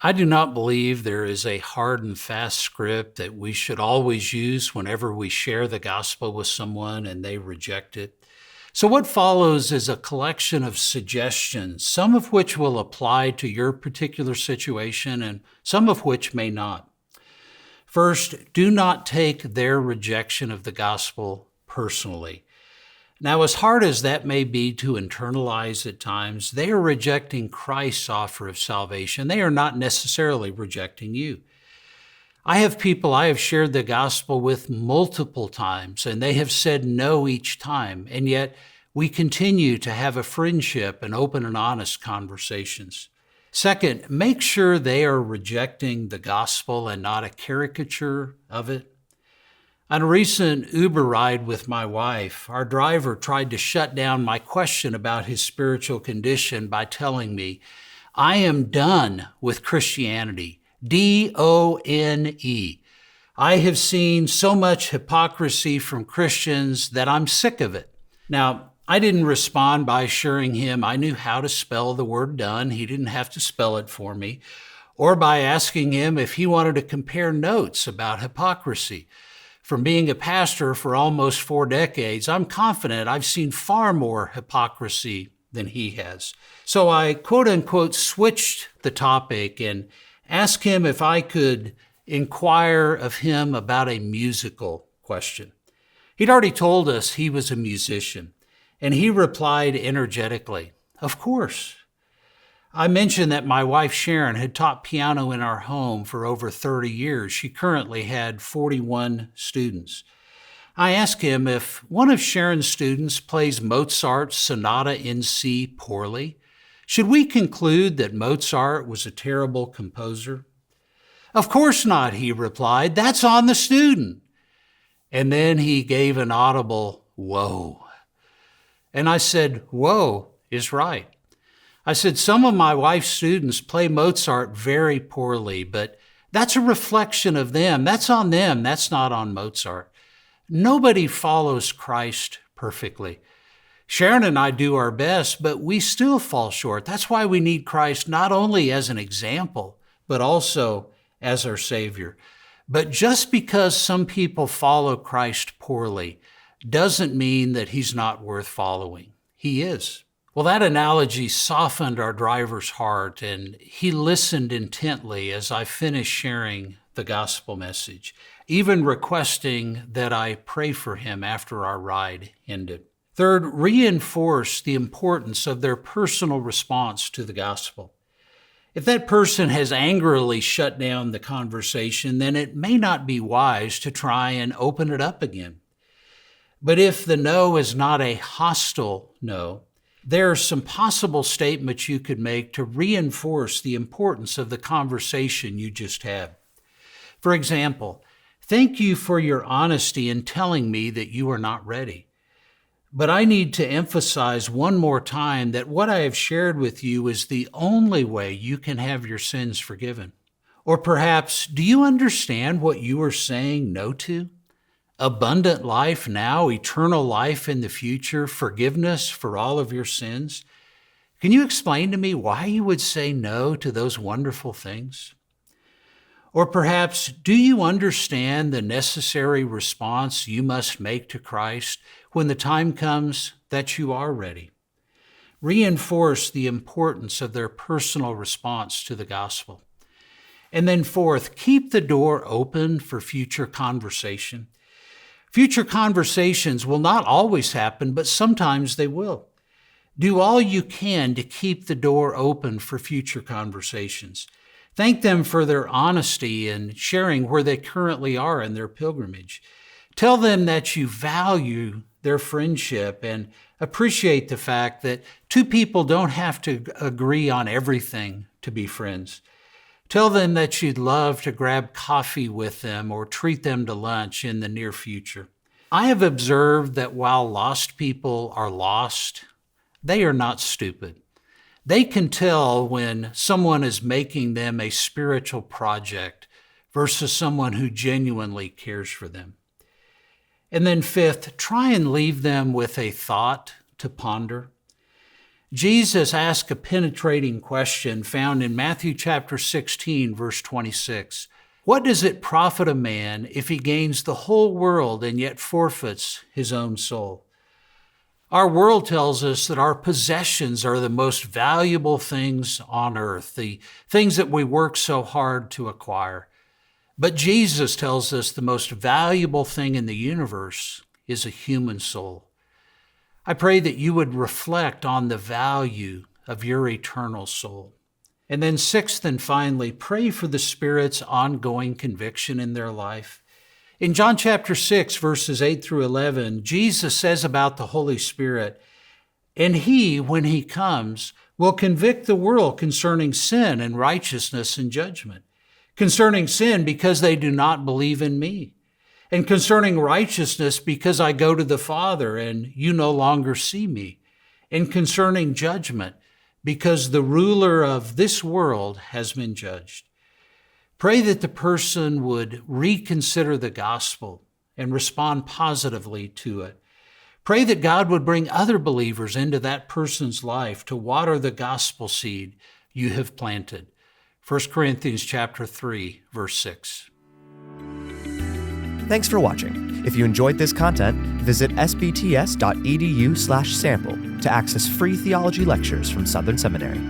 I do not believe there is a hard and fast script that we should always use whenever we share the gospel with someone and they reject it. So what follows is a collection of suggestions, some of which will apply to your particular situation and some of which may not. First, do not take their rejection of the gospel personally. Now, as hard as that may be to internalize at times, they are rejecting Christ's offer of salvation. They are not necessarily rejecting you. I have people I have shared the gospel with multiple times, and they have said no each time, and yet we continue to have a friendship and open and honest conversations. Second, make sure they are rejecting the gospel and not a caricature of it. On a recent Uber ride with my wife, our driver tried to shut down my question about his spiritual condition by telling me, "I am done with Christianity, D-O-N-E. I have seen so much hypocrisy from Christians that I'm sick of it." Now, I didn't respond by assuring him I knew how to spell the word done. He didn't have to spell it for me, or by asking him if he wanted to compare notes about hypocrisy. From being a pastor for almost 4 decades, I'm confident I've seen far more hypocrisy than he has. So I quote unquote switched the topic and asked him if I could inquire of him about a musical question. He'd already told us he was a musician, and he replied energetically, "Of course." I mentioned that my wife Sharon had taught piano in our home for over 30 years. She currently had 41 students. I asked him if one of Sharon's students plays Mozart's Sonata in C poorly, should we conclude that Mozart was a terrible composer? "Of course not," he replied. "That's on the student." And then he gave an audible whoa. And I said, whoa is right. I said, some of my wife's students play Mozart very poorly, but that's a reflection of them. That's on them. That's not on Mozart. Nobody follows Christ perfectly. Sharon and I do our best, but we still fall short. That's why we need Christ not only as an example, but also as our Savior. But just because some people follow Christ poorly doesn't mean that he's not worth following. He is. Well, that analogy softened our driver's heart, and he listened intently as I finished sharing the gospel message, even requesting that I pray for him after our ride ended. Third, reinforce the importance of their personal response to the gospel. If that person has angrily shut down the conversation, then it may not be wise to try and open it up again. But if the no is not a hostile no, there are some possible statements you could make to reinforce the importance of the conversation you just had. For example, thank you for your honesty in telling me that you are not ready. But I need to emphasize one more time that what I have shared with you is the only way you can have your sins forgiven. Or perhaps, do you understand what you are saying no to? Abundant life now, eternal life in the future, forgiveness for all of your sins. Can you explain to me why you would say no to those wonderful things? Or perhaps, do you understand the necessary response you must make to Christ when the time comes that you are ready? Reinforce the importance of their personal response to the gospel. And then fourth, keep the door open for future conversation. Future conversations will not always happen, but sometimes they will. Do all you can to keep the door open for future conversations. Thank them for their honesty in sharing where they currently are in their pilgrimage. Tell them that you value their friendship and appreciate the fact that two people don't have to agree on everything to be friends. Tell them that you'd love to grab coffee with them or treat them to lunch in the near future. I have observed that while lost people are lost, they are not stupid. They can tell when someone is making them a spiritual project versus someone who genuinely cares for them. And then fifth, try and leave them with a thought to ponder. Jesus asked a penetrating question found in Matthew chapter 16, verse 26. What does it profit a man if he gains the whole world and yet forfeits his own soul? Our world tells us that our possessions are the most valuable things on earth, the things that we work so hard to acquire. But Jesus tells us the most valuable thing in the universe is a human soul. I pray that you would reflect on the value of your eternal soul. And then sixth and finally, pray for the Spirit's ongoing conviction in their life. In John chapter 6, verses 8 through 11, Jesus says about the Holy Spirit, "And he, when he comes, will convict the world concerning sin and righteousness and judgment. Concerning sin, because they do not believe in me. And concerning righteousness, because I go to the Father and you no longer see me. And concerning judgment, because the ruler of this world has been judged." Pray that the person would reconsider the gospel and respond positively to it. Pray that God would bring other believers into that person's life to water the gospel seed you have planted. 1 Corinthians chapter 3, verse 6. Thanks for watching. If you enjoyed this content, visit sbts.edu/sample to access free theology lectures from Southern Seminary.